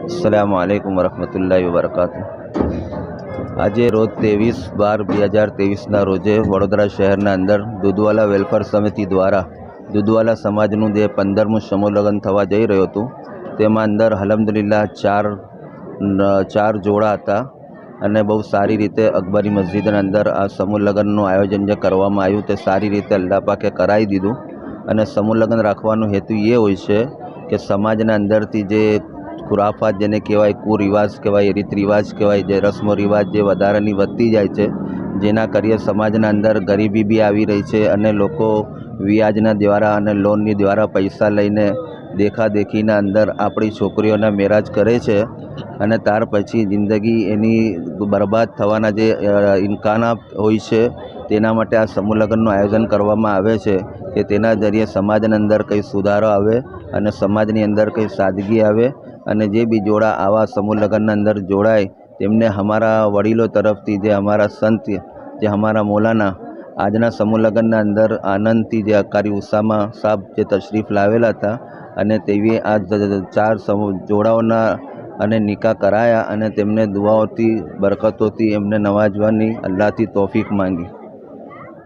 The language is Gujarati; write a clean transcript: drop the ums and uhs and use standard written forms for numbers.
अस्सलामुअलैकुम वरहमतुल्लाहि वबरकातुहू। આજે રોજ 23/12/2023ના રોજે વડોદરા શહેરના અંદર દૂધવાલા વેલફેર સમિતિ દ્વારા દૂધવાલા સમાજનું જે 15મું સમૂહ લગ્ન થવા જઈ રહ્યું હતું તેમાં અંદર અલ્હમ્દુલિલ્લાહ ચાર જોડા હતા અને બહુ સારી રીતે અકબરી મસ્જિદના અંદર આ સમૂહ લગ્નનું આયોજન જે કરવામાં આવ્યું તે સારી રીતે અલ્લાહ પાકે કરાવી દીધું। અને સમૂહ લગ્ન રાખવાનો હેતુ એ હોય છે કે સમાજના અંદરથી જે ખુરાફાત જેને કહેવાય, કુરિવાજ કહેવાય, રીત રિવાજ કહેવાય, જે રસ્મો રિવાજ જે વધારાની વધતી જાય છે, જેના કરીએ સમાજના અંદર ગરીબી બી આવી રહી છે અને લોકો વ્યાજના દ્વારા અને લોનની દ્વારા પૈસા લઈને દેખાદેખીના અંદર આપણી છોકરીઓના મેરાજ કરે છે અને ત્યાર પછી જિંદગી એની બરબાદ થવાના જે ઇમ્કાનાત હોય છે। તેના માટે આ સમૂહ લગ્નનું આયોજન કરવામાં આવે છે કે તેના જરીએ સમાજના અંદર કંઈ સુધારો આવે અને સમાજની અંદર કંઈ સાદગી આવે અને જે બી જોડા આવા સમૂહ લગ્નના અંદર જોડાય તેમને અમારા વડીલો તરફથી જે અમારા સંત જે અમારા મૌલાના આજના સમૂહ લગ્નના અંદર આનંદથી જે અકારી ઉસામા સાહેબ જે તશરીફ લાવેલા હતા અને તેવી આ ચાર જોડાઓના અને નિકાહ કરાયા અને તેમને દુઆઓથી બરકતોથી એમને નવાજવાની અલ્લાહથી તૌફીક માંગી।